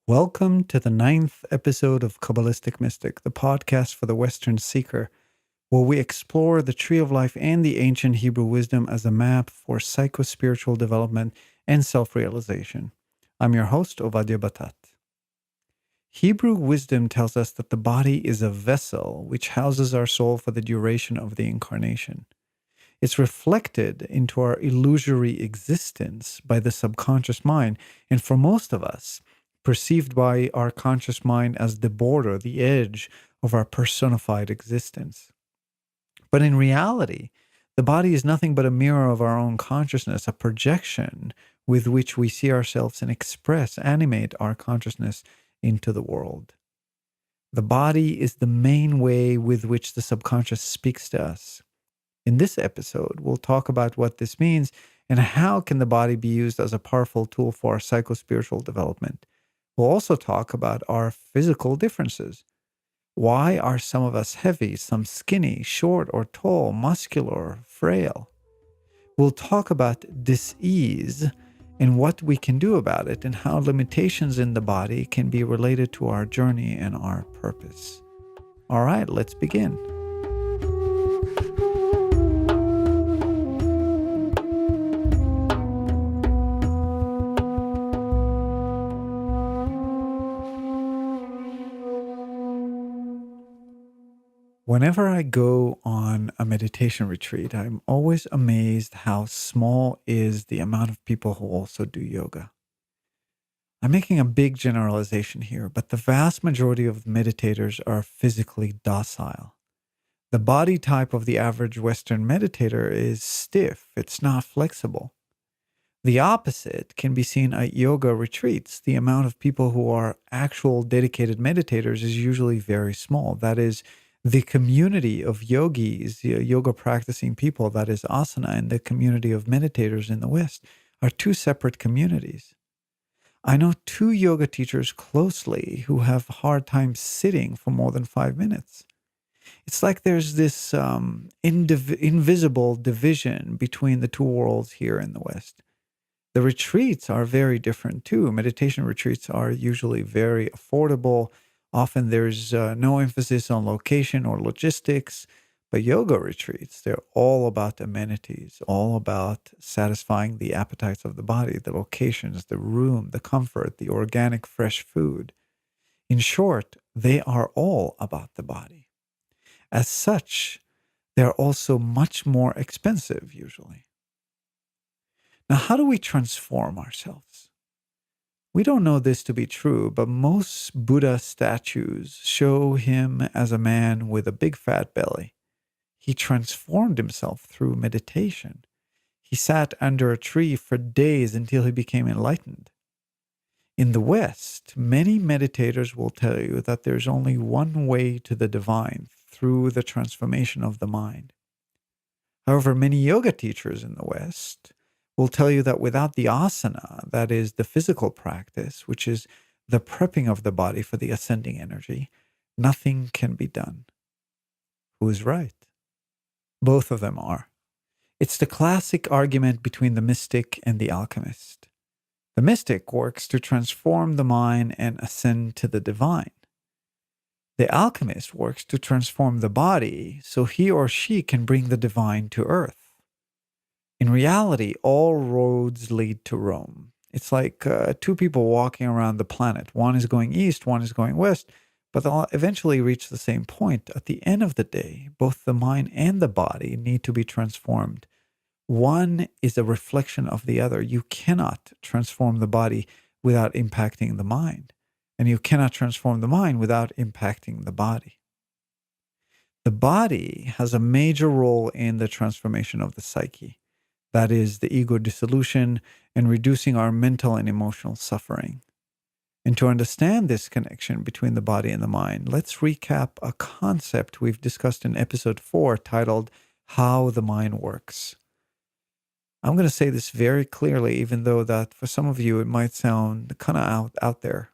Welcome to the ninth episode of Kabbalistic Mystic, the podcast for the Western seeker, where we explore the tree of life and the ancient Hebrew wisdom as a map for psycho-spiritual development and self-realization. I'm your host, Ovadia Batat. Hebrew wisdom tells us that the body is a vessel which houses our soul for the duration of the incarnation. It's reflected into our illusory existence by the subconscious mind, and for most of us, perceived by our conscious mind as the border, the edge of our personified existence. But in reality, the body is nothing but a mirror of our own consciousness, a projection with which we see ourselves and express, animate our consciousness into the world. The body is the main way with which the subconscious speaks to us. In this episode, we'll talk about what this means and how can the body be used as a powerful tool for our psycho-spiritual development. We'll also talk about our physical differences. Why are some of us heavy, some skinny, short or tall, muscular, frail? We'll talk about dis-ease and what we can do about it and how limitations in the body can be related to our journey and our purpose. All right, let's begin. Whenever I go on a meditation retreat, I'm always amazed how small is the amount of people who also do yoga. I'm making a big generalization here, but the vast majority of meditators are physically docile. The body type of the average Western meditator is stiff, it's not flexible. The opposite can be seen at yoga retreats. The amount of people who are actual dedicated meditators is usually very small. That is, the community of yogis, yoga practicing people, that is asana, and the community of meditators in the West are two separate communities. I know two yoga teachers closely who have a hard time sitting for more than 5 minutes. It's like there's this invisible division between the two worlds here in the West. The retreats are very different too. Meditation retreats are usually very affordable. Often there's no emphasis on location or logistics. But yoga retreats, they're all about amenities, all about satisfying the appetites of the body, the locations, the room, the comfort, the organic fresh food. In short, they are all about the body. As such, they're also much more expensive usually. Now, how do we transform ourselves? We don't know this to be true, but most Buddha statues show him as a man with a big fat belly. He transformed himself through meditation. He sat under a tree for days until he became enlightened. In the West, many meditators will tell you that there's only one way to the divine, through the transformation of the mind. However, many yoga teachers in the West will tell you that without the asana, that is the physical practice, which is the prepping of the body for the ascending energy, nothing can be done. Who is right? Both of them are. It's the classic argument between the mystic and the alchemist. The mystic works to transform the mind and ascend to the divine. The alchemist works to transform the body so he or she can bring the divine to earth. In reality, all roads lead to Rome. It's like two people walking around the planet. One is going east, one is going west, but they'll eventually reach the same point. At the end of the day, both the mind and the body need to be transformed. One is a reflection of the other. You cannot transform the body without impacting the mind, and you cannot transform the mind without impacting the body. The body has a major role in the transformation of the psyche. That is the ego dissolution and reducing our mental and emotional suffering. And to understand this connection between the body and the mind, let's recap a concept we've discussed in episode 4 titled How the Mind Works. I'm going to say this very clearly, even though that for some of you it might sound kind of out there.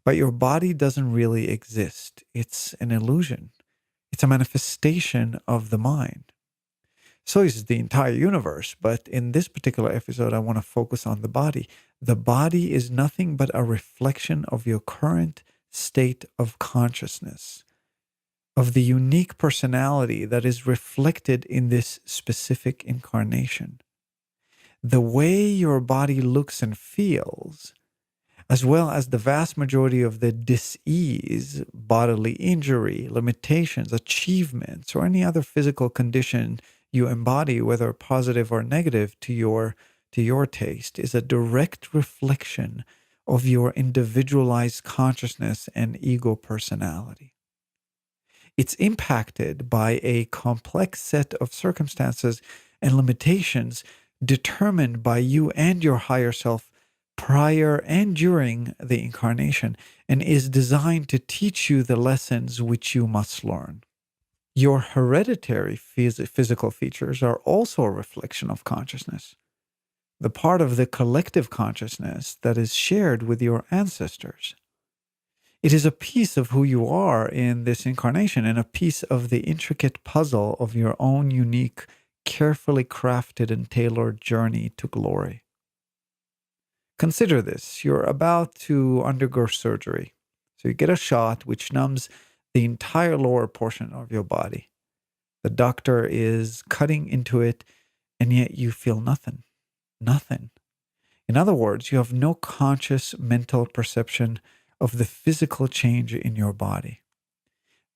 But your body doesn't really exist. It's an illusion. It's a manifestation of the mind. So is the entire universe. But in this particular episode, I want to focus on the body. The body is nothing but a reflection of your current state of consciousness, of the unique personality that is reflected in this specific incarnation. The way your body looks and feels, as well as the vast majority of the dis-ease, bodily injury, limitations, achievements, or any other physical condition you embody, whether positive or negative to your taste, is a direct reflection of your individualized consciousness and ego personality. It's impacted by a complex set of circumstances and limitations determined by you and your higher self prior and during the incarnation, and is designed to teach you the lessons which you must learn. Your hereditary physical features are also a reflection of consciousness, the part of the collective consciousness that is shared with your ancestors. It is a piece of who you are in this incarnation and a piece of the intricate puzzle of your own unique, carefully crafted and tailored journey to glory. Consider this. You're about to undergo surgery. So you get a shot which numbs the entire lower portion of your body. The doctor is cutting into it, and yet you feel nothing. Nothing. In other words, you have no conscious mental perception of the physical change in your body.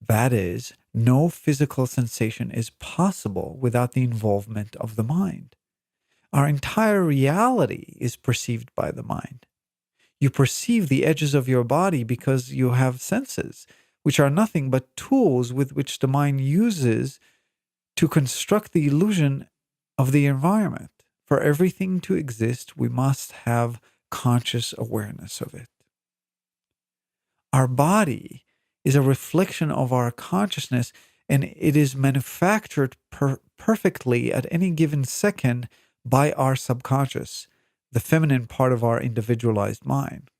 That is, no physical sensation is possible without the involvement of the mind. Our entire reality is perceived by the mind. You perceive the edges of your body because you have senses, which are nothing but tools with which the mind uses to construct the illusion of the environment. For everything to exist, we must have conscious awareness of it. Our body is a reflection of our consciousness, and it is manufactured perfectly at any given second by our subconscious, the feminine part of our individualized mind.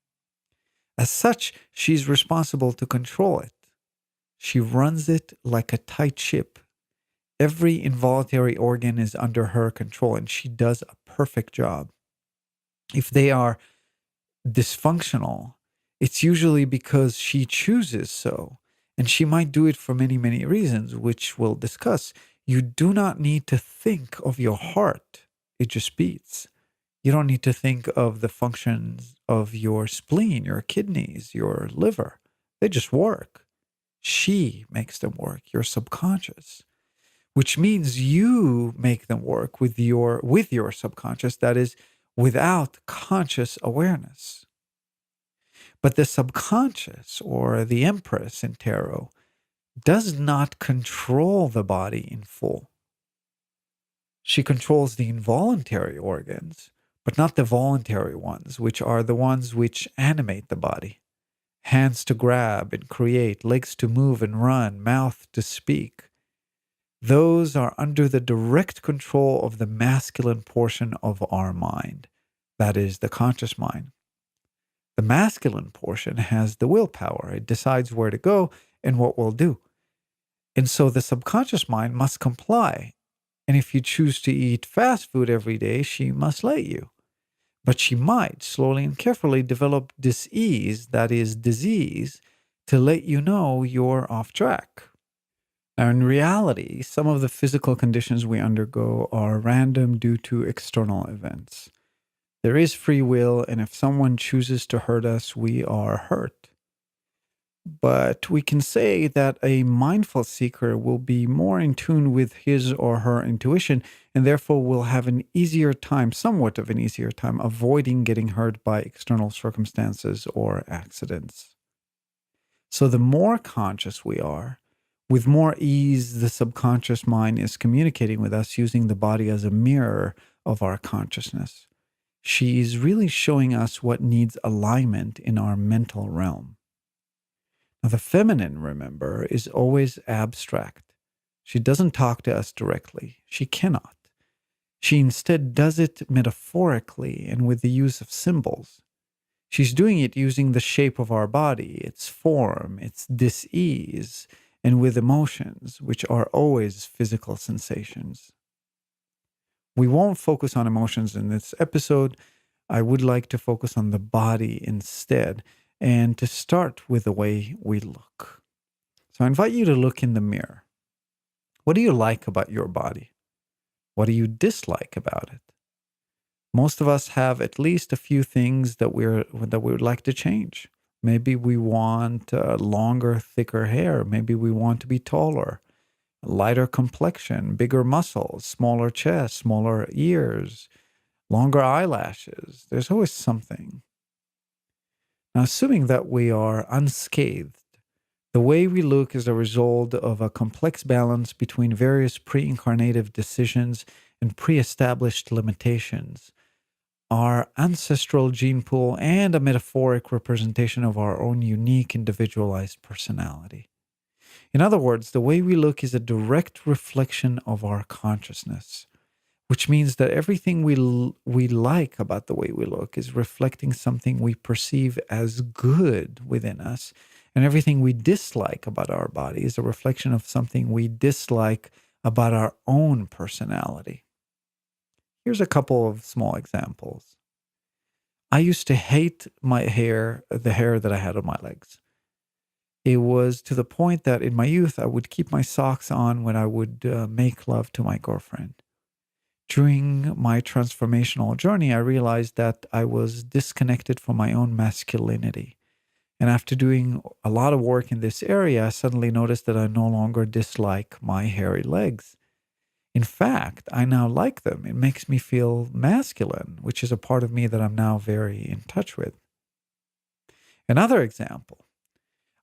As such, she's responsible to control it. She runs it like a tight ship. Every involuntary organ is under her control, and she does a perfect job. If they are dysfunctional, it's usually because she chooses so, and she might do it for many, many reasons, which we'll discuss. You do not need to think of your heart. It just beats. You don't need to think of the functions of your spleen, your kidneys, your liver. They just work. She makes them work, your subconscious, which means you make them work with your subconscious, that is, without conscious awareness. But the subconscious, or the Empress in tarot, does not control the body in full. She controls the involuntary organs, but not the voluntary ones, which are the ones which animate the body. Hands to grab and create, legs to move and run, mouth to speak. Those are under the direct control of the masculine portion of our mind, that is, the conscious mind. The masculine portion has the willpower. It decides where to go and what we'll do. And so the subconscious mind must comply. And if you choose to eat fast food every day, she must let you. But she might slowly and carefully develop dis-ease, that is, disease, to let you know you're off track. Now, in reality, some of the physical conditions we undergo are random due to external events. There is free will, and if someone chooses to hurt us, we are hurt. But we can say that a mindful seeker will be more in tune with his or her intuition, and therefore will have an easier time, somewhat of an easier time, avoiding getting hurt by external circumstances or accidents. So the more conscious we are, with more ease the subconscious mind is communicating with us using the body as a mirror of our consciousness. She is really showing us what needs alignment in our mental realm. Now, the feminine, remember, is always abstract. She doesn't talk to us directly. She cannot. She instead does it metaphorically and with the use of symbols. She's doing it using the shape of our body, its form, its dis-ease, and with emotions, which are always physical sensations. We won't focus on emotions in this episode. I would like to focus on the body instead, and to start with the way we look. So I invite you to look in the mirror. What do you like about your body? What do you dislike about it? Most of us have at least a few things that we would like to change. Maybe we want longer, thicker hair. Maybe we want to be taller, lighter complexion, bigger muscles, smaller chest, smaller ears, longer eyelashes. There's always something. Now, assuming that we are unscathed, the way we look is a result of a complex balance between various pre-incarnative decisions and pre-established limitations, our ancestral gene pool, and a metaphoric representation of our own unique individualized personality. In other words, the way we look is a direct reflection of our consciousness, which means that everything we like about the way we look is reflecting something we perceive as good within us, and everything we dislike about our body is a reflection of something we dislike about our own personality. Here's a couple of small examples. I used to hate the hair that I had on my legs. It was to the point that in my youth, I would keep my socks on when I would make love to my girlfriend. During my transformational journey, I realized that I was disconnected from my own masculinity. And after doing a lot of work in this area, I suddenly noticed that I no longer dislike my hairy legs. In fact, I now like them. It makes me feel masculine, which is a part of me that I'm now very in touch with. Another example,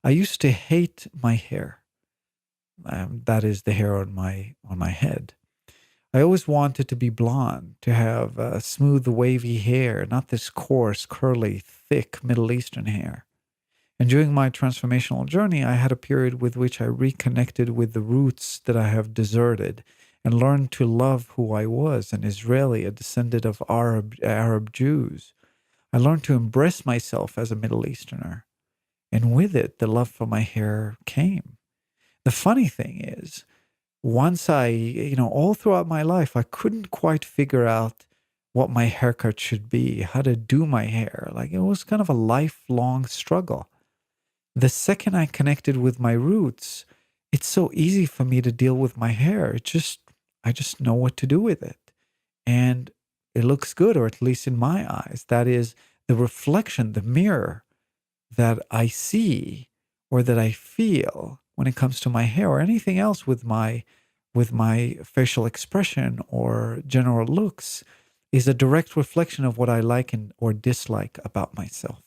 I used to hate my hair. That is the hair on my head. I always wanted to be blonde, to have smooth, wavy hair, not this coarse, curly, thick Middle Eastern hair. And during my transformational journey, I had a period with which I reconnected with the roots that I have deserted and learned to love who I was, an Israeli, a descendant of Arab Jews. I learned to embrace myself as a Middle Easterner. And with it, the love for my hair came. The funny thing is, once all throughout my life, I couldn't quite figure out what my haircut should be, how to do my hair. Like, it was kind of a lifelong struggle. The second I connected with my roots, it's so easy for me to deal with my hair. I just know what to do with it. And it looks good, or at least in my eyes. That is the reflection, the mirror that I see or that I feel when it comes to my hair or anything else with my facial expression or general looks is a direct reflection of what I like or dislike about myself.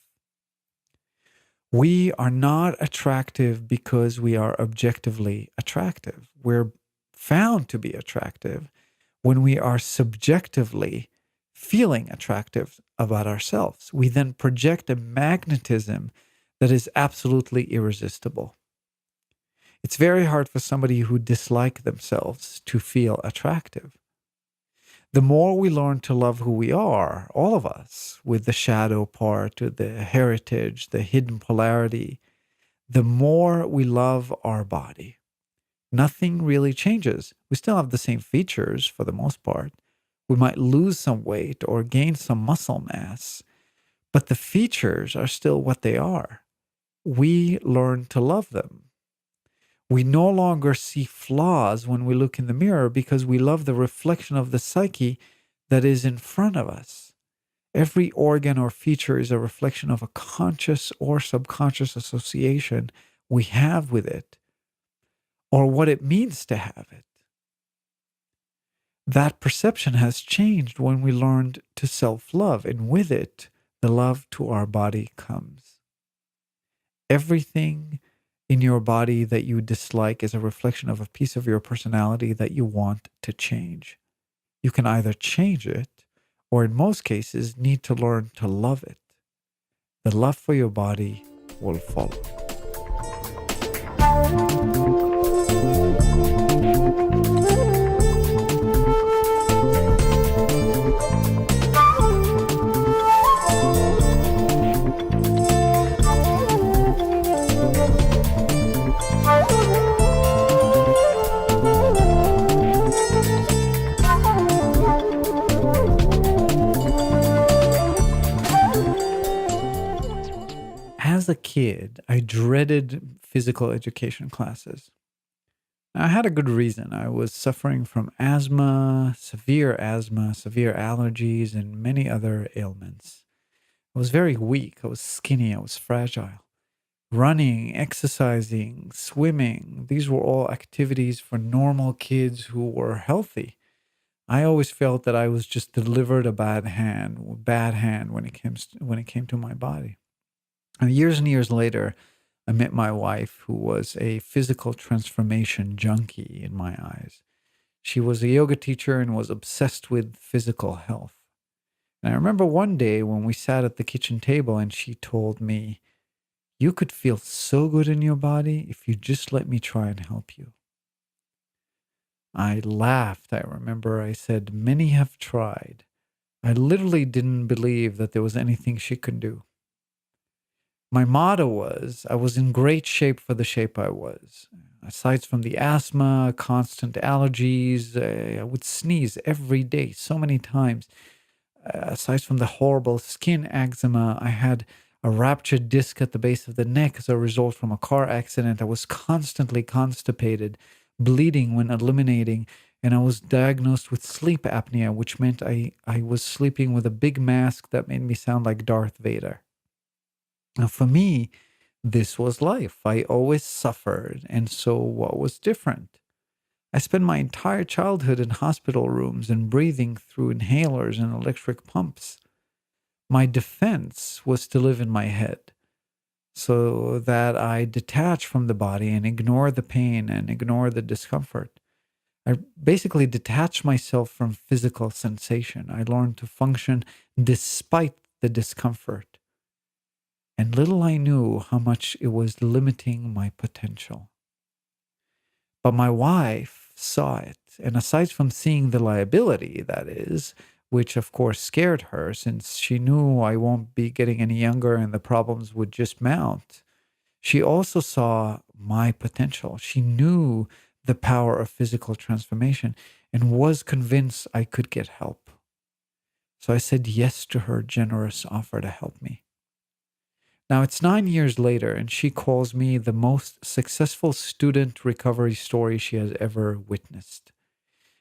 We are not attractive because we are objectively attractive. We're found to be attractive when we are subjectively feeling attractive about ourselves. We then project a magnetism that is absolutely irresistible. It's very hard for somebody who dislikes themselves to feel attractive. The more we learn to love who we are, all of us, with the shadow part, the heritage, the hidden polarity, the more we love our body. Nothing really changes. We still have the same features for the most part. We might lose some weight or gain some muscle mass, but the features are still what they are. We learn to love them. We no longer see flaws when we look in the mirror because we love the reflection of the psyche that is in front of us. Every organ or feature is a reflection of a conscious or subconscious association we have with it, or what it means to have it. That perception has changed when we learned to self-love, and with it, the love to our body comes. Everything in your body that you dislike is a reflection of a piece of your personality that you want to change. You can either change it, or in most cases, need to learn to love it. The love for your body will follow. as a kid, I dreaded physical education classes. I had a good reason. I was suffering from asthma, severe allergies, and many other ailments. I was very weak. I was skinny. I was fragile. Running, exercising, swimming, these were all activities for normal kids who were healthy. I always felt that I was just delivered a bad hand when it came to my body. And years later, I met my wife, who was a physical transformation junkie in my eyes. She was a yoga teacher and was obsessed with physical health. And I remember one day when we sat at the kitchen table and she told me, "You could feel so good in your body if you just let me try and help you." I laughed. I remember I said, "Many have tried." I literally didn't believe that there was anything she could do. My motto was I was in great shape for the shape I was. Aside from the asthma, constant allergies, I would sneeze every day so many times. Aside from the horrible skin eczema, I had a ruptured disc at the base of the neck as a result from a car accident. I was constantly constipated, bleeding when eliminating, and I was diagnosed with sleep apnea, which meant I was sleeping with a big mask that made me sound like Darth Vader. Now, for me, this was life. I always suffered. And so, what was different? I spent my entire childhood in hospital rooms and breathing through inhalers and electric pumps. My defense was to live in my head so that I detach from the body and ignore the pain and ignore the discomfort. I basically detached myself from physical sensation. I learned to function despite the discomfort. And little I knew how much it was limiting my potential. But my wife saw it. And aside from seeing the liability, that is, which of course scared her since she knew I won't be getting any younger and the problems would just mount, she also saw my potential. She knew the power of physical transformation and was convinced I could get help. So I said yes to her generous offer to help me. Now it's 9 years later, and she calls me the most successful student recovery story she has ever witnessed.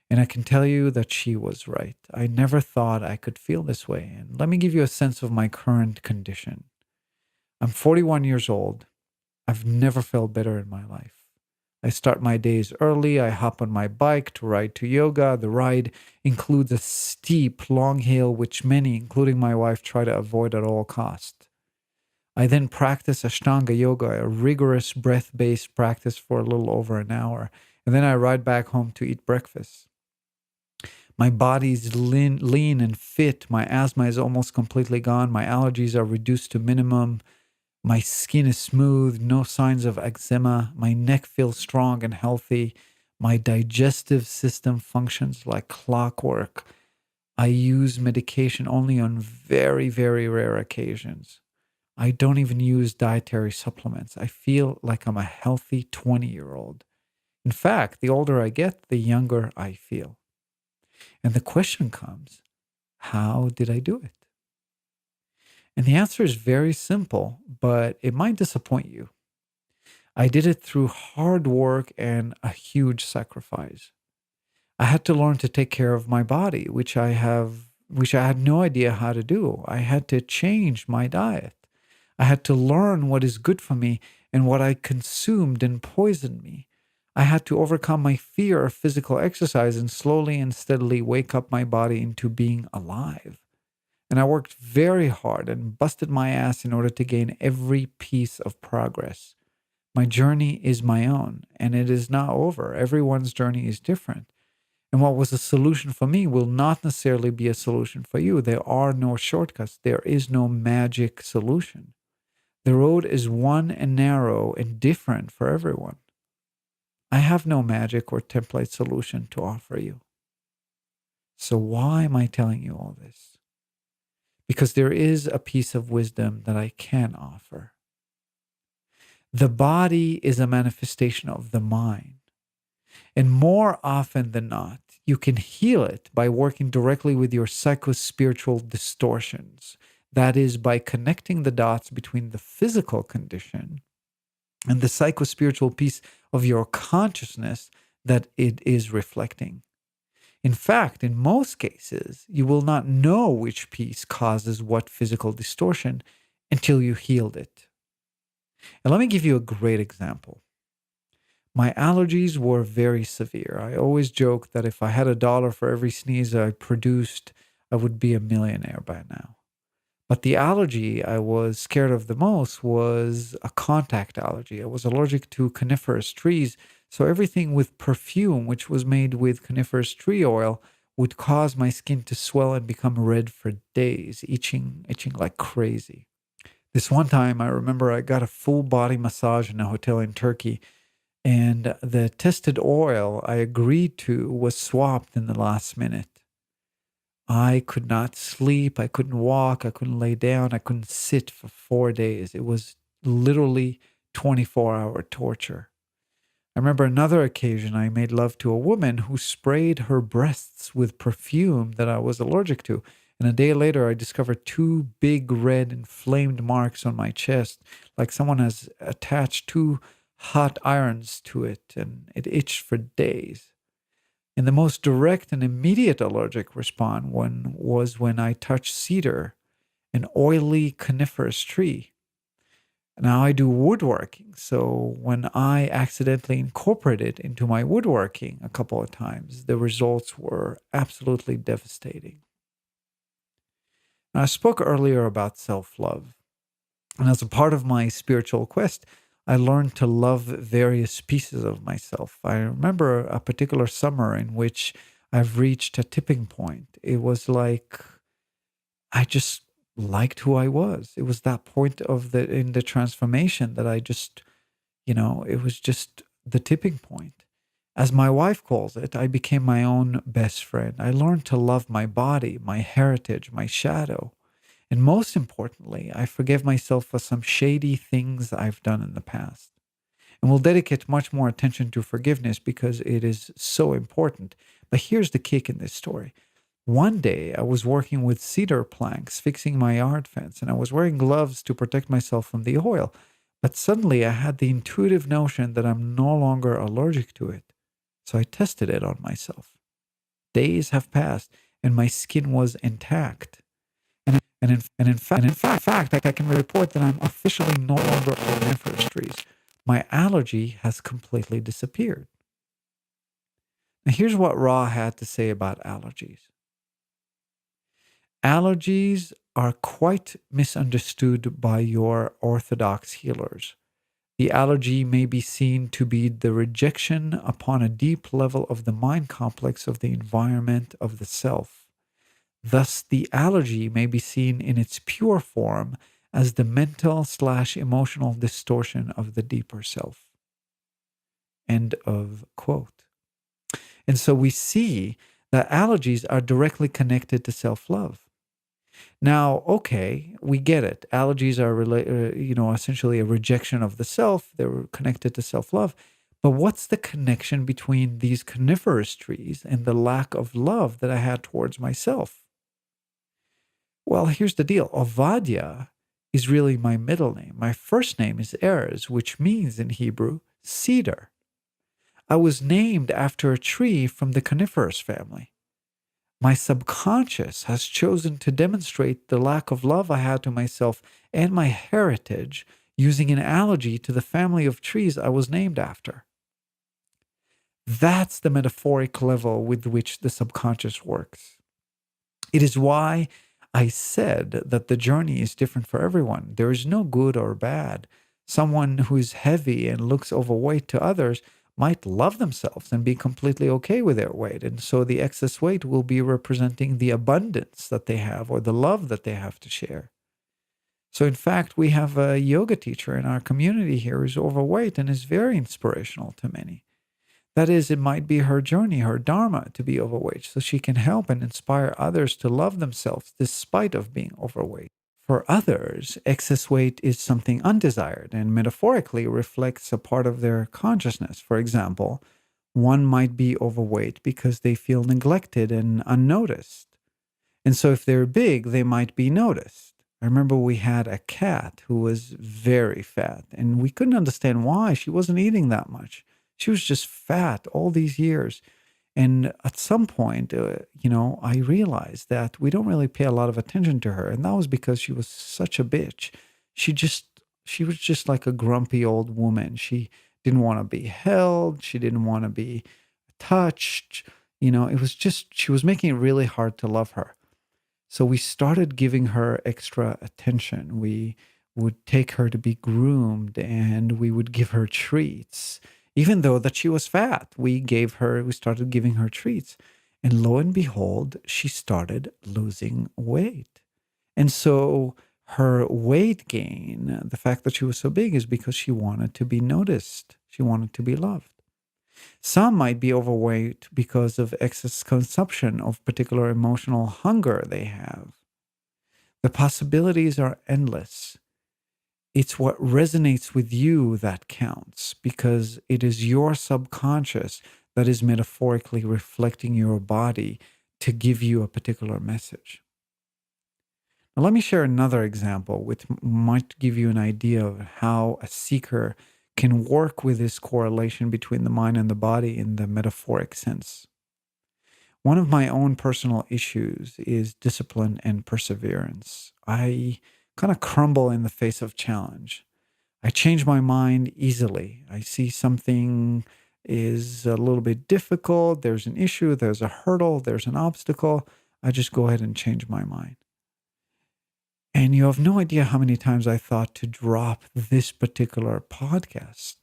And I can tell you that she was right. I never thought I could feel this way. And let me give you a sense of my current condition. I'm 41 years old. I've never felt better in my life. I start my days early. I hop on my bike to ride to yoga. The ride includes a steep, long hill, which many, including my wife, try to avoid at all costs. I then practice Ashtanga yoga, a rigorous breath-based practice for a little over an hour. And then I ride back home to eat breakfast. My body's lean and fit. My asthma is almost completely gone. My allergies are reduced to minimum. My skin is smooth, no signs of eczema. My neck feels strong and healthy. My digestive system functions like clockwork. I use medication only on very, very rare occasions. I don't even use dietary supplements. I feel like I'm a healthy 20-year-old. In fact, the older I get, the younger I feel. And the question comes, how did I do it? And the answer is very simple, but it might disappoint you. I did it through hard work and a huge sacrifice. I had to learn to take care of my body, which I had no idea how to do. I had to change my diet. I had to learn what is good for me and what I consumed and poisoned me. I had to overcome my fear of physical exercise and slowly and steadily wake up my body into being alive. And I worked very hard and busted my ass in order to gain every piece of progress. My journey is my own, and it is not over. Everyone's journey is different. And what was a solution for me will not necessarily be a solution for you. There are no shortcuts. There is no magic solution. The road is one and narrow and different for everyone. I have no magic or template solution to offer you. So why am I telling you all this? Because there is a piece of wisdom that I can offer. The body is a manifestation of the mind. And more often than not, you can heal it by working directly with your psycho-spiritual distortions That is, by connecting the dots between the physical condition and the psychospiritual piece of your consciousness that it is reflecting. In fact, in most cases, you will not know which piece causes what physical distortion until you healed it. And let me give you a great example. My allergies were very severe. I always joke that if I had $1 for every sneeze I produced, I would be a millionaire by now. But the allergy I was scared of the most was a contact allergy. I was allergic to coniferous trees, so everything with perfume, which was made with coniferous tree oil, would cause my skin to swell and become red for days, itching like crazy. This one time, I remember I got a full body massage in a hotel in Turkey, and the tested oil I agreed to was swapped in the last minute. I could not sleep. I couldn't walk. I couldn't lay down. I couldn't sit for 4 days. It was literally 24-hour torture. I remember another occasion I made love to a woman who sprayed her breasts with perfume that I was allergic to. And a day later, I discovered 2 big red inflamed marks on my chest, like someone has attached 2 hot irons to it, and it itched for days. And the most direct and immediate allergic response was when I touched cedar, an oily coniferous tree. Now I do woodworking, so when I accidentally incorporated it into my woodworking a couple of times, the results were absolutely devastating. Now, I spoke earlier about self-love, and as a part of my spiritual quest, I learned to love various pieces of myself. I remember a particular summer in which I've reached a tipping point. It was like I just liked who I was. It was that point in the transformation that I just, it was just the tipping point. As my wife calls it, I became my own best friend. I learned to love my body, my heritage, my shadow. And most importantly, I forgive myself for some shady things I've done in the past. And we'll dedicate much more attention to forgiveness because it is so important. But here's the kick in this story. One day, I was working with cedar planks, fixing my yard fence, and I was wearing gloves to protect myself from the oil. But suddenly, I had the intuitive notion that I'm no longer allergic to it. So I tested it on myself. Days have passed, and my skin was intact. In fact, I can report that I'm officially no longer on coniferous trees. My allergy has completely disappeared. Now, here's what Ra had to say about allergies. Allergies are quite misunderstood by your orthodox healers. The allergy may be seen to be the rejection upon a deep level of the mind complex of the environment of the self. Thus, the allergy may be seen in its pure form as the mental/emotional distortion of the deeper self. End of quote. And so we see that allergies are directly connected to self-love. Now, okay, we get it. Allergies are, essentially a rejection of the self. They're connected to self-love. But what's the connection between these coniferous trees and the lack of love that I had towards myself? Well, here's the deal. Ovadia is really my middle name. My first name is Erez, which means in Hebrew, cedar. I was named after a tree from the coniferous family. My subconscious has chosen to demonstrate the lack of love I had to myself and my heritage using an analogy to the family of trees I was named after. That's the metaphoric level with which the subconscious works. It is why I said that the journey is different for everyone. There is no good or bad. Someone who is heavy and looks overweight to others might love themselves and be completely okay with their weight. And so the excess weight will be representing the abundance that they have or the love that they have to share. So in fact, we have a yoga teacher in our community here who's overweight and is very inspirational to many. That is, it might be her journey, her dharma to be overweight, so she can help and inspire others to love themselves despite of being overweight. For others, excess weight is something undesired and metaphorically reflects a part of their consciousness. For example, one might be overweight because they feel neglected and unnoticed. And so if they're big, they might be noticed. I remember we had a cat who was very fat, and we couldn't understand why. She wasn't eating that much. She was just fat all these years. And at some point, I realized that we don't really pay a lot of attention to her. And that was because she was such a bitch. She just, she was just like a grumpy old woman. She didn't want to be held. She didn't want to be touched. It was just, she was making it really hard to love her. So we started giving her extra attention. We would take her to be groomed and we would give her treats. Even though that she was fat, we started giving her treats. And lo and behold, she started losing weight. And so her weight gain, the fact that she was so big, is because she wanted to be noticed. She wanted to be loved. Some might be overweight because of excess consumption of particular emotional hunger they have. The possibilities are endless. It's what resonates with you that counts because it is your subconscious that is metaphorically reflecting your body to give you a particular message. Now, let me share another example which might give you an idea of how a seeker can work with this correlation between the mind and the body in the metaphoric sense. One of my own personal issues is discipline and perseverance. I kind of crumble in the face of challenge. I change my mind easily. I see something is a little bit difficult, there's an issue, there's a hurdle, there's an obstacle. I just go ahead and change my mind. And you have no idea how many times I thought to drop this particular podcast.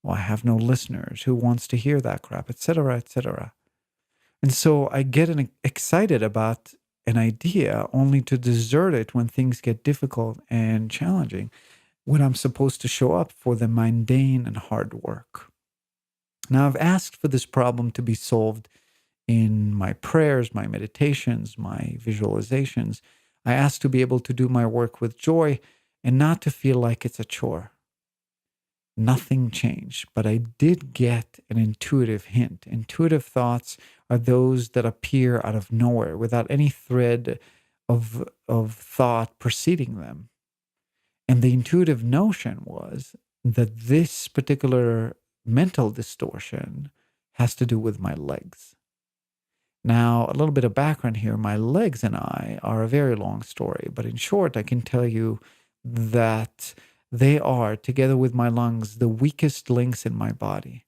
Well, I have no listeners. Who wants to hear that crap, etc., etc. And so I get excited about an idea only to desert it when things get difficult and challenging, when I'm supposed to show up for the mundane and hard work. Now, I've asked for this problem to be solved in my prayers, my meditations, my visualizations. I ask to be able to do my work with joy and not to feel like it's a chore. Nothing changed, but I did get an intuitive hint. Intuitive thoughts are those that appear out of nowhere without any thread of thought preceding them. And the intuitive notion was that this particular mental distortion has to do with my legs. Now, a little bit of background here. My legs and I are a very long story, but in short, I can tell you that they are, together with my lungs, the weakest links in my body.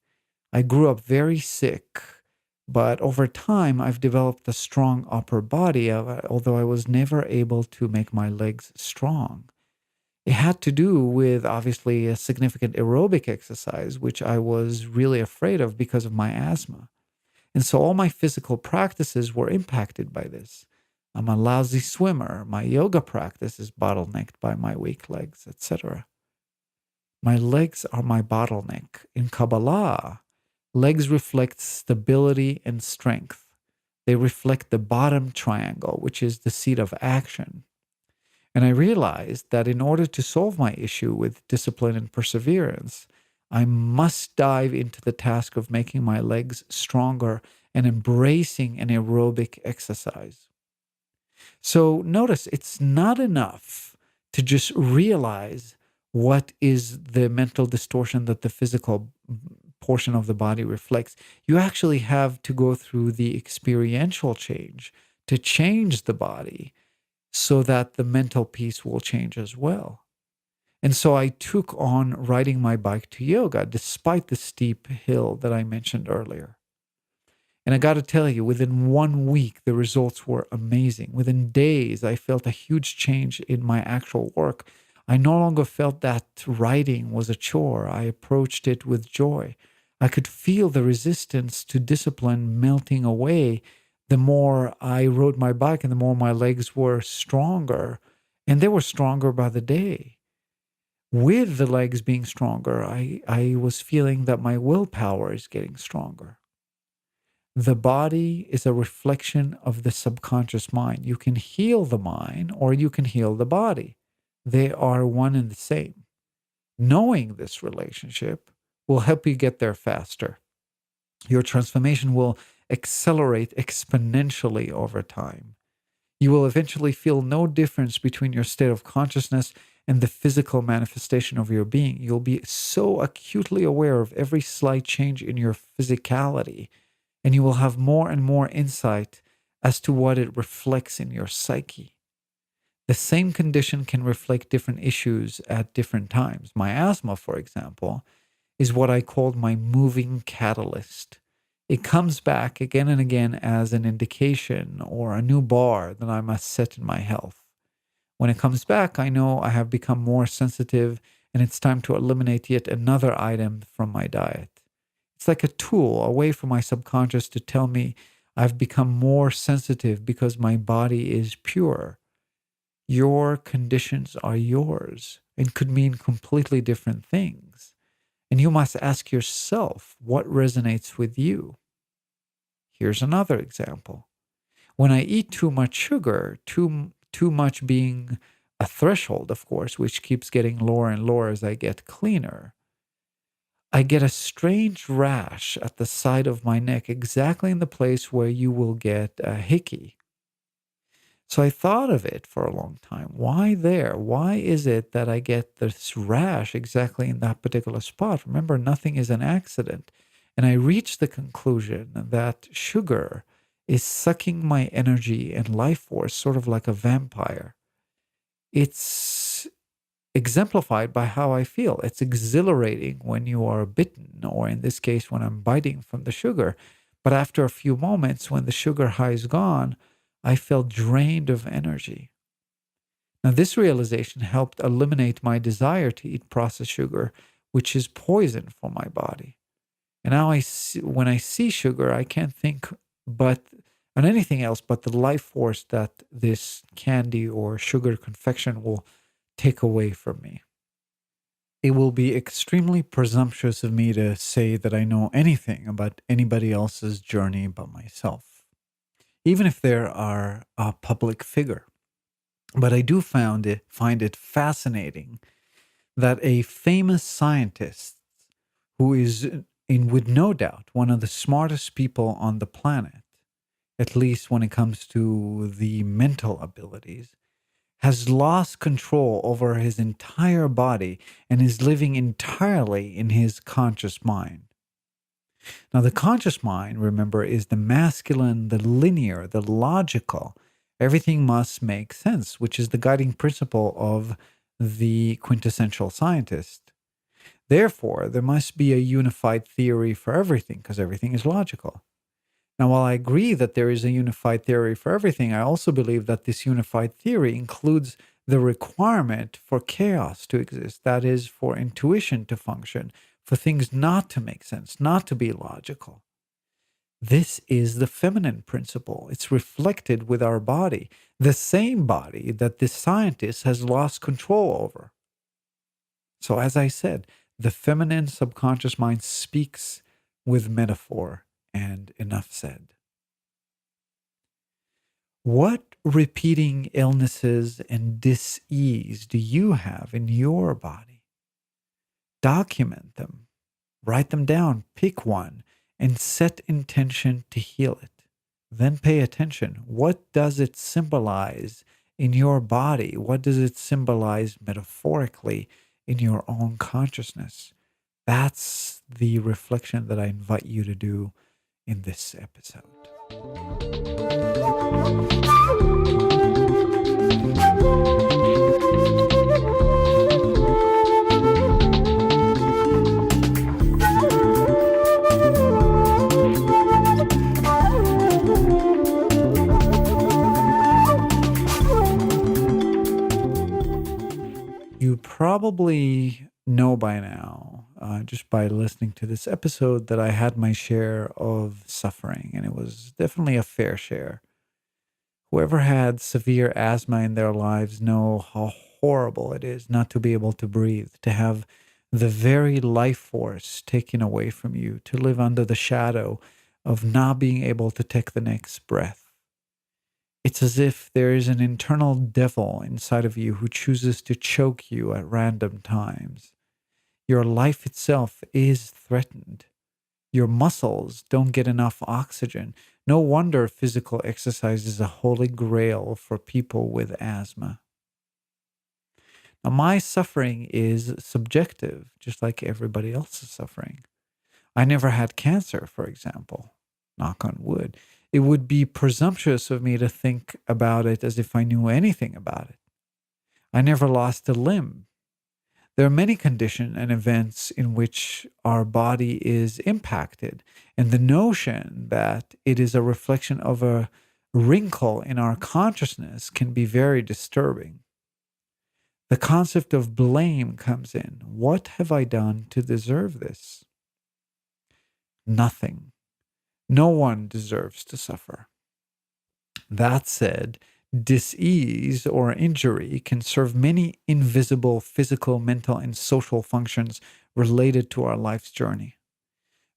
I grew up very sick, but over time, I've developed a strong upper body, although I was never able to make my legs strong. It had to do with, obviously, a significant aerobic exercise, which I was really afraid of because of my asthma. And so all my physical practices were impacted by this. I'm a lousy swimmer. My yoga practice is bottlenecked by my weak legs, etc. My legs are my bottleneck. In Kabbalah, legs reflect stability and strength. They reflect the bottom triangle, which is the seat of action. And I realized that in order to solve my issue with discipline and perseverance, I must dive into the task of making my legs stronger and embracing an aerobic exercise. So notice it's not enough to just realize what is the mental distortion that the physical portion of the body reflects. You actually have to go through the experiential change to change the body so that the mental piece will change as well. And so I took on riding my bike to yoga despite the steep hill that I mentioned earlier. And I got to tell you, within 1 week, the results were amazing. Within days, I felt a huge change in my actual work. I no longer felt that riding was a chore. I approached it with joy. I could feel the resistance to discipline melting away the more I rode my bike and the more my legs were stronger. And they were stronger by the day. With the legs being stronger, I was feeling that my willpower is getting stronger. The body is a reflection of the subconscious mind. You can heal the mind or you can heal the body. They are one and the same. Knowing this relationship will help you get there faster. Your transformation will accelerate exponentially over time. You will eventually feel no difference between your state of consciousness and the physical manifestation of your being. You'll be so acutely aware of every slight change in your physicality, and you will have more and more insight as to what it reflects in your psyche. The same condition can reflect different issues at different times. My asthma, for example, is what I called my moving catalyst. It comes back again and again as an indication or a new bar that I must set in my health. When it comes back, I know I have become more sensitive and it's time to eliminate yet another item from my diet. It's like a tool, a way for my subconscious to tell me I've become more sensitive because my body is pure. Your conditions are yours and could mean completely different things. And you must ask yourself what resonates with you. Here's another example. When I eat too much sugar, too much being a threshold, of course, which keeps getting lower and lower as I get cleaner, I get a strange rash at the side of my neck, exactly in the place where you will get a hickey. So I thought of it for a long time. Why there? Why is it that I get this rash exactly in that particular spot? Remember, nothing is an accident. And I reached the conclusion that sugar is sucking my energy and life force, sort of like a vampire. It's exemplified by how I feel. It's exhilarating when you are bitten, or in this case, when I'm biting from the sugar. But after a few moments, when the sugar high is gone, I felt drained of energy. Now, this realization helped eliminate my desire to eat processed sugar, which is poison for my body. And now when I see sugar, I can't think but on anything else but the life force that this candy or sugar confection will take away from me. It will be extremely presumptuous of me to say that I know anything about anybody else's journey but myself, even if there are a public figure. But I do find it fascinating that a famous scientist who is with no doubt one of the smartest people on the planet, at least when it comes to the mental abilities, has lost control over his entire body and is living entirely in his conscious mind. Now, the conscious mind, remember, is the masculine, the linear, the logical. Everything must make sense, which is the guiding principle of the quintessential scientist. Therefore, there must be a unified theory for everything because everything is logical. Now, while I agree that there is a unified theory for everything, I also believe that this unified theory includes the requirement for chaos to exist, that is, for intuition to function, for things not to make sense, not to be logical. This is the feminine principle. It's reflected with our body, the same body that this scientist has lost control over. So, as I said, the feminine subconscious mind speaks with metaphor, and enough said. What repeating illnesses and dis-ease do you have in your body? Document them, write them down, pick one, and set intention to heal it. Then pay attention. What does it symbolize in your body? What does it symbolize metaphorically in your own consciousness? That's the reflection that I invite you to do in this episode. You probably know by now, just by listening to this episode, that I had my share of suffering, and it was definitely a fair share. Whoever had severe asthma in their lives know how horrible it is not to be able to breathe, to have the very life force taken away from you, to live under the shadow of not being able to take the next breath. It's as if there is an internal devil inside of you who chooses to choke you at random times. Your life itself is threatened. Your muscles don't get enough oxygen. No wonder physical exercise is a holy grail for people with asthma. Now, my suffering is subjective, just like everybody else's suffering. I never had cancer, for example, knock on wood. It would be presumptuous of me to think about it as if I knew anything about it. I never lost a limb. There are many conditions and events in which our body is impacted, and the notion that it is a reflection of a wrinkle in our consciousness can be very disturbing. The concept of blame comes in. What have I done to deserve this? Nothing. No one deserves to suffer. That said, disease or injury can serve many invisible physical, mental, and social functions related to our life's journey.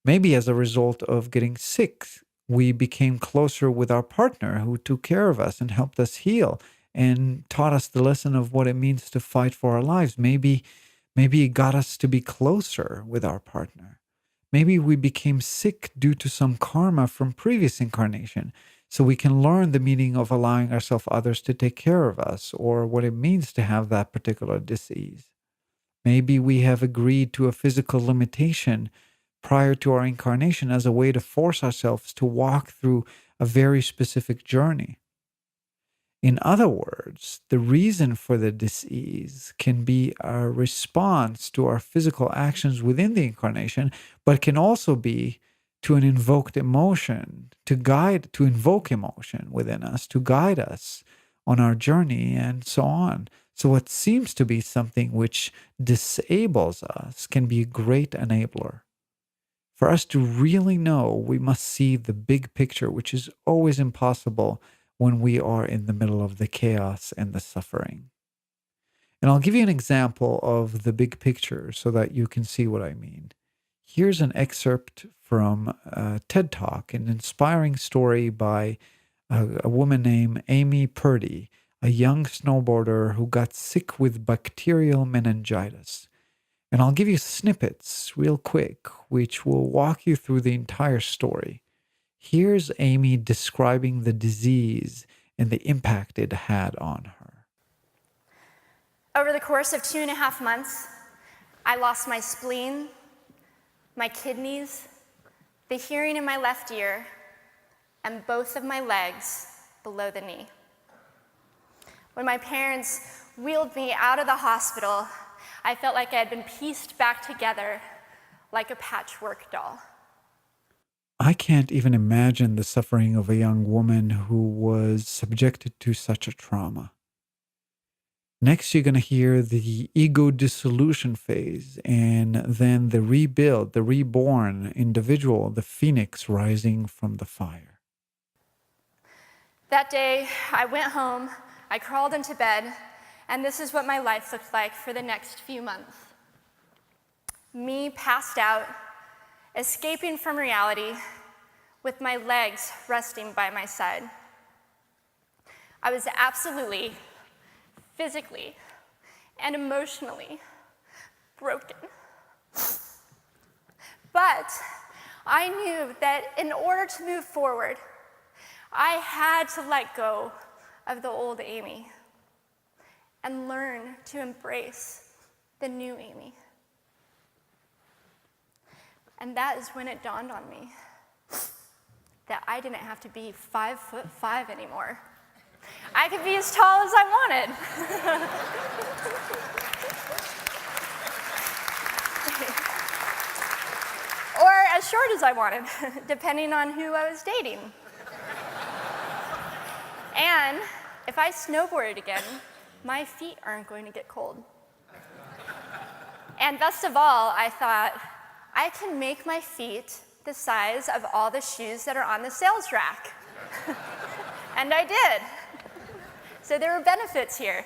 Maybe as a result of getting sick, we became closer with our partner who took care of us and helped us heal and taught us the lesson of what it means to fight for our lives. Maybe it got us to be closer with our partner. Maybe we became sick due to some karma from previous incarnation, so we can learn the meaning of allowing ourselves others to take care of us, or what it means to have that particular disease. Maybe we have agreed to a physical limitation prior to our incarnation as a way to force ourselves to walk through a very specific journey. In other words, the reason for the disease can be a response to our physical actions within the incarnation, but can also be to an invoked emotion, to invoke emotion within us, to guide us on our journey, and so on. So what seems to be something which disables us can be a great enabler. For us to really know, we must see the big picture, which is always impossible when we are in the middle of the chaos and the suffering. And I'll give you an example of the big picture so that you can see what I mean. Here's an excerpt from a TED Talk, an inspiring story by a woman named Amy Purdy, a young snowboarder who got sick with bacterial meningitis. And I'll give you snippets real quick, which will walk you through the entire story. Here's Amy describing the disease and the impact it had on her. Over the course of 2.5 months, I lost my spleen, my kidneys, the hearing in my left ear, and both of my legs below the knee. When my parents wheeled me out of the hospital, I felt like I had been pieced back together like a patchwork doll. I can't even imagine the suffering of a young woman who was subjected to such a trauma. Next, you're going to hear the ego dissolution phase, and then the rebuild, the reborn individual, the phoenix rising from the fire. That day, I went home, I crawled into bed, and this is what my life looked like for the next few months. Me passed out, escaping from reality, with my legs resting by my side. I was absolutely, physically, and emotionally broken. But I knew that in order to move forward, I had to let go of the old Amy and learn to embrace the new Amy. And that is when it dawned on me that I didn't have to be 5'5" anymore. I could be as tall as I wanted. Or as short as I wanted, depending on who I was dating. And if I snowboarded again, my feet aren't going to get cold. And best of all, I thought, I can make my feet the size of all the shoes that are on the sales rack. And I did. So there were benefits here.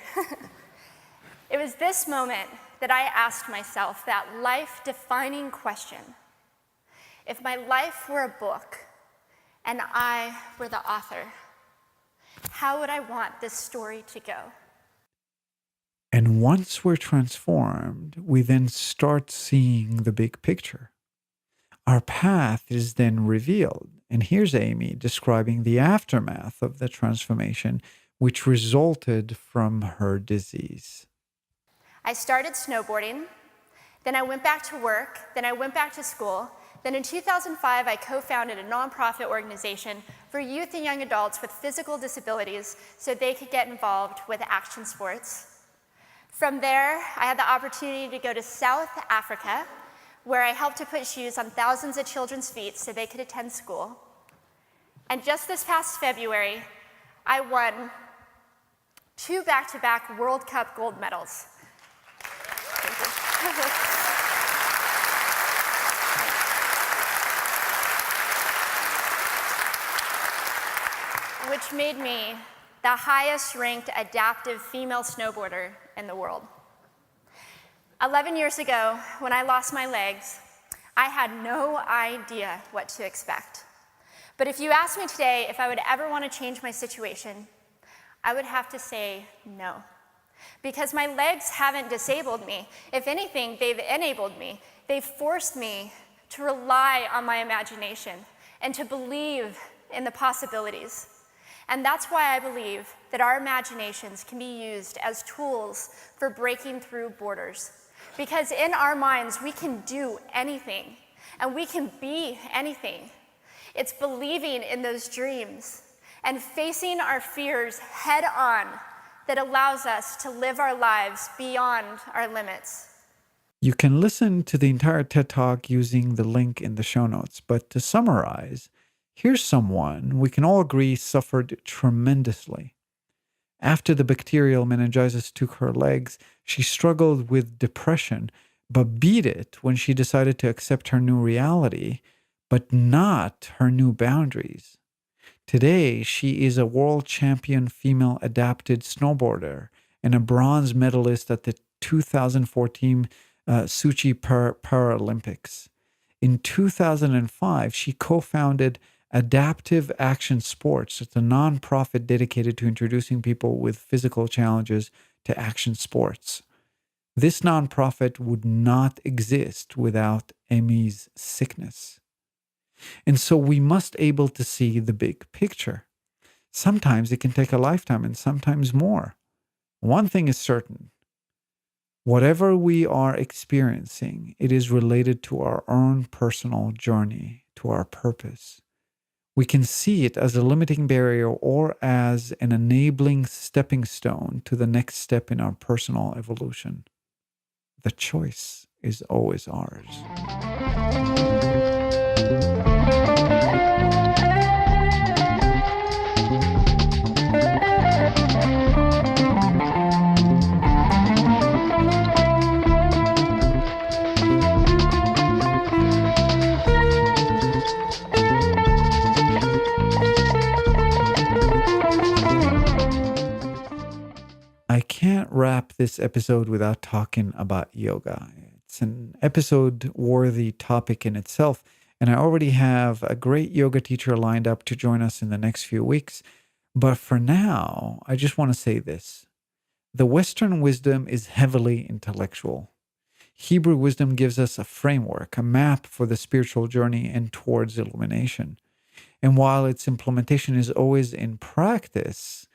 It was this moment that I asked myself that life-defining question. If my life were a book and I were the author, how would I want this story to go? And once we're transformed, we then start seeing the big picture. Our path is then revealed. And here's Amy describing the aftermath of the transformation, which resulted from her disease. I started snowboarding, then I went back to work, then I went back to school. Then in 2005, I co-founded a nonprofit organization for youth and young adults with physical disabilities so they could get involved with action sports. From there, I had the opportunity to go to South Africa, where I helped to put shoes on thousands of children's feet so they could attend school. And just this past February, I won 2 back-to-back World Cup gold medals. Thank you. Which made me the highest ranked adaptive female snowboarder in the world. 11 years ago, when I lost my legs, I had no idea what to expect. But if you asked me today if I would ever want to change my situation, I would have to say no. Because my legs haven't disabled me. If anything, they've enabled me. They've forced me to rely on my imagination and to believe in the possibilities. And that's why I believe that our imaginations can be used as tools for breaking through borders. Because in our minds, we can do anything, and we can be anything. It's believing in those dreams and facing our fears head on that allows us to live our lives beyond our limits. You can listen to the entire TED Talk using the link in the show notes, but to summarize, here's someone we can all agree suffered tremendously. After the bacterial meningitis took her legs, she struggled with depression, but beat it when she decided to accept her new reality, but not her new boundaries. Today, she is a world champion female adapted snowboarder and a bronze medalist at the 2014 Sochi Paralympics. In 2005, she co-founded Adaptive Action Sports. It's a nonprofit dedicated to introducing people with physical challenges to action sports. This nonprofit would not exist without Amy's sickness. And so we must able to see the big picture. Sometimes it can take a lifetime and sometimes more. One thing is certain. Whatever we are experiencing, it is related to our own personal journey, to our purpose. We can see it as a limiting barrier or as an enabling stepping stone to the next step in our personal evolution. The choice is always ours. I can't wrap this episode without talking about yoga. It's an episode-worthy topic in itself, and I already have a great yoga teacher lined up to join us in the next few weeks. But for now, I just want to say this. The Western wisdom is heavily intellectual. Hebrew wisdom gives us a framework, a map for the spiritual journey and towards illumination. And while its implementation is always in practice,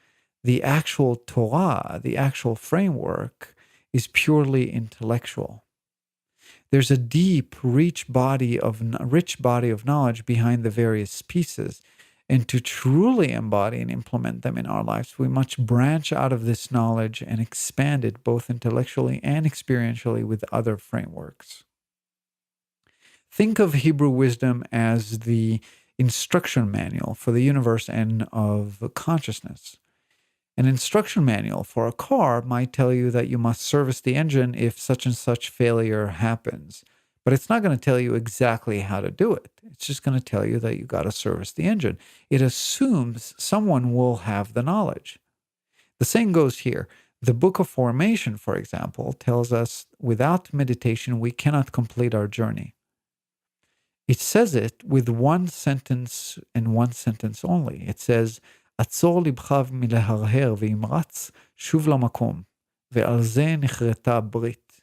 the actual Torah, the actual framework, is purely intellectual. There's a deep, rich body of knowledge behind the various pieces. And to truly embody and implement them in our lives, we must branch out of this knowledge and expand it both intellectually and experientially with other frameworks. Think of Hebrew wisdom as the instruction manual for the universe and of consciousness. An instruction manual for a car might tell you that you must service the engine if such and such failure happens. But it's not going to tell you exactly how to do it. It's just going to tell you that you got to service the engine. It assumes someone will have the knowledge. The same goes here. The Book of Formation, for example, tells us without meditation, we cannot complete our journey. It says it with one sentence and one sentence only. It says, עצור לבך מלהרהר ואמרץ שוב למקום, ועל זה נחרטה ברית.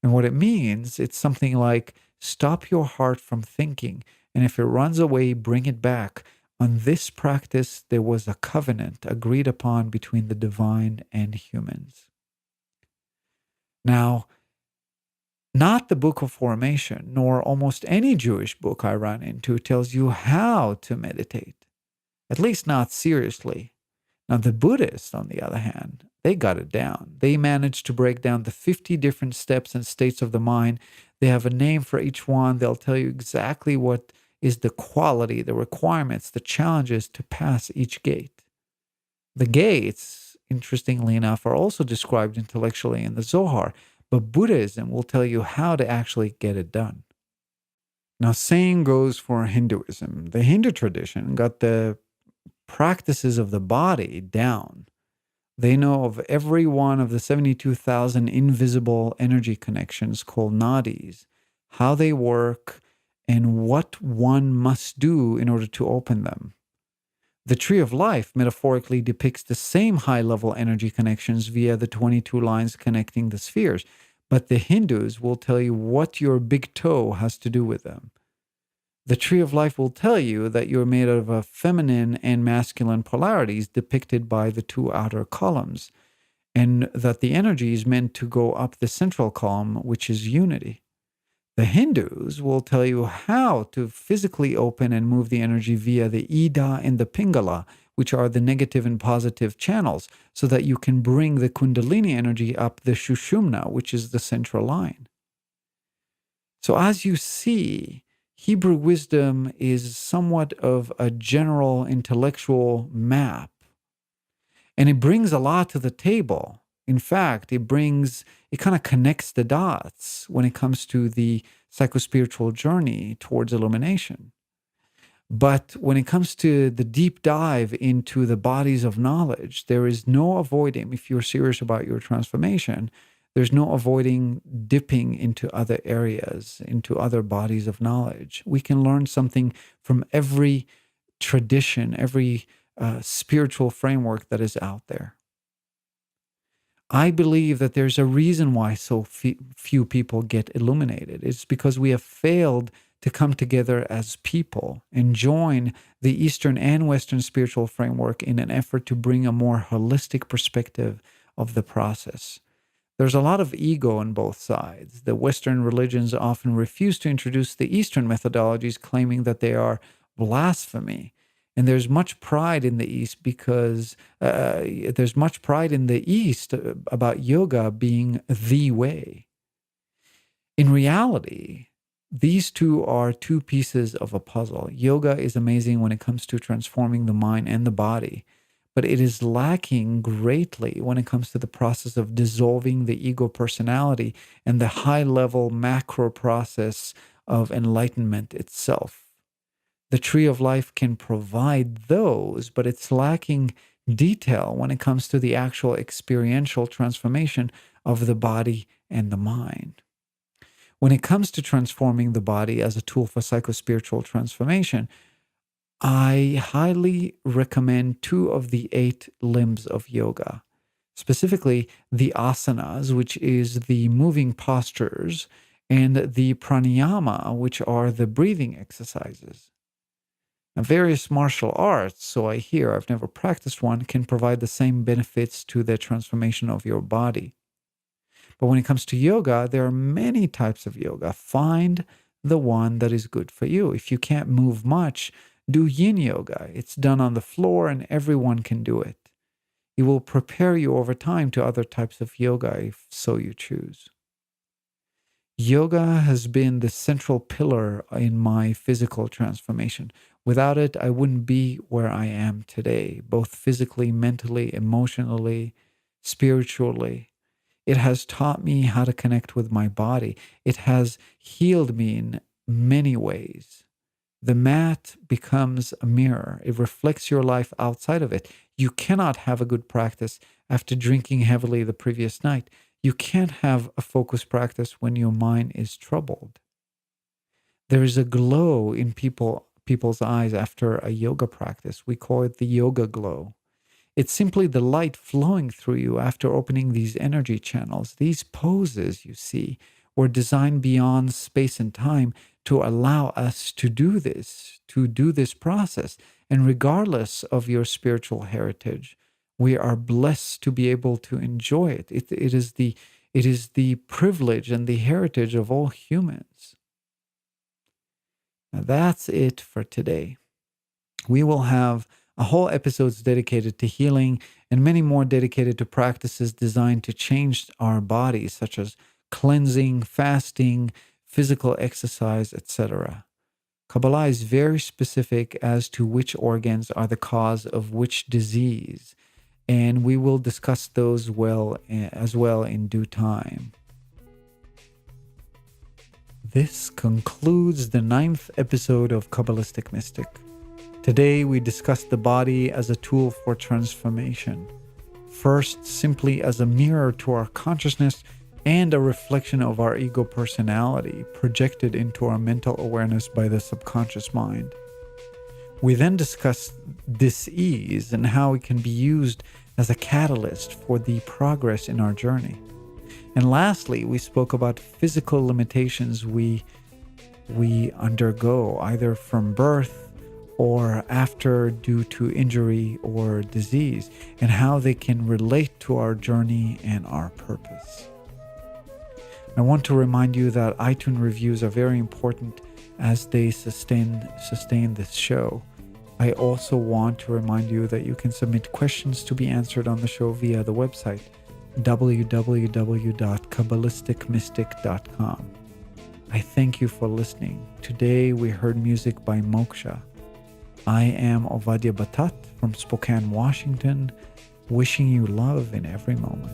And what it means, it's something like stop your heart from thinking. And if it runs away, bring it back. On this practice, there was a covenant agreed upon between the divine and humans. Now, not the Book of Formation, nor almost any Jewish book I run into tells you how to meditate, at least not seriously. Now, the Buddhists, on the other hand, they got it down. They managed to break down the 50 different steps and states of the mind. They have a name for each one. They'll tell you exactly what is the quality, the requirements, the challenges to pass each gate. The gates, interestingly enough, are also described intellectually in the Zohar, but Buddhism will tell you how to actually get it done. Now, same goes for Hinduism. The Hindu tradition got the practices of the body down. They know of every one of the 72,000 invisible energy connections called nadis, how they work, and what one must do in order to open them. The tree of life metaphorically depicts the same high-level energy connections via the 22 lines connecting the spheres, but the Hindus will tell you what your big toe has to do with them. The tree of life will tell you that you're made of a feminine and masculine polarities depicted by the two outer columns, and that the energy is meant to go up the central column, which is unity. The Hindus will tell you how to physically open and move the energy via the Ida and the Pingala, which are the negative and positive channels, so that you can bring the Kundalini energy up the Shushumna, which is the central line. So as you see, Hebrew wisdom is somewhat of a general intellectual map, and it brings a lot to the table. In fact, it kind of connects the dots when it comes to the psychospiritual journey towards illumination. But when it comes to the deep dive into the bodies of knowledge, there is no avoiding, if you're serious about your transformation, there's no avoiding dipping into other areas, into other bodies of knowledge. We can learn something from every tradition, every spiritual framework that is out there. I believe that there's a reason why so few people get illuminated. It's because we have failed to come together as people and join the Eastern and Western spiritual framework in an effort to bring a more holistic perspective of the process. There's a lot of ego on both sides. The Western religions often refuse to introduce the Eastern methodologies, claiming that they are blasphemy. And there's much pride in the East because there's much pride in the East about yoga being the way. In reality, these two are two pieces of a puzzle. Yoga is amazing when it comes to transforming the mind and the body, but it is lacking greatly when it comes to the process of dissolving the ego personality and the high-level macro process of enlightenment itself. The tree of life can provide those, but it's lacking detail when it comes to the actual experiential transformation of the body and the mind. When it comes to transforming the body as a tool for psychospiritual transformation, I highly recommend 2 of the 8 limbs of yoga, specifically the asanas, which is the moving postures, and the pranayama, which are the breathing exercises. Now, various martial arts, so I hear, I've never practiced one, can provide the same benefits to the transformation of your body. But when it comes to yoga, there are many types of yoga. Find the one that is good for you. If you can't move much, do yin yoga. It's done on the floor and everyone can do it. It will prepare you over time to other types of yoga if so you choose. Yoga has been the central pillar in my physical transformation. Without it, I wouldn't be where I am today, both physically, mentally, emotionally, spiritually. It has taught me how to connect with my body. It has healed me in many ways. The mat becomes a mirror. It reflects your life outside of it. You cannot have a good practice after drinking heavily the previous night. You can't have a focused practice when your mind is troubled. There is a glow in people's eyes after a yoga practice. We call it the yoga glow. It's simply the light flowing through you after opening these energy channels. These poses you see or designed beyond space and time to allow us to do this process. And regardless of your spiritual heritage, we are blessed to be able to enjoy it. It is the privilege and the heritage of all humans. Now that's it for today. We will have a whole episodes dedicated to healing and many more dedicated to practices designed to change our bodies, such as cleansing, fasting, physical exercise, etc. Kabbalah is very specific as to which organs are the cause of which disease, and we will discuss those as well in due time. This concludes the 9th episode of Kabbalistic Mystic. Today we discussed the body as a tool for transformation. First, simply as a mirror to our consciousness and a reflection of our ego personality projected into our mental awareness by the subconscious mind. We then discussed dis-ease and how it can be used as a catalyst for the progress in our journey. And lastly, we spoke about physical limitations we undergo either from birth or after due to injury or disease, and how they can relate to our journey and our purpose. I want to remind you that iTunes reviews are very important as they sustain this show. I also want to remind you that you can submit questions to be answered on the show via the website www.kabbalisticmystic.com. I thank you for listening. Today we heard music by Moksha. I am Ovadia Batat from Spokane, Washington, wishing you love in every moment.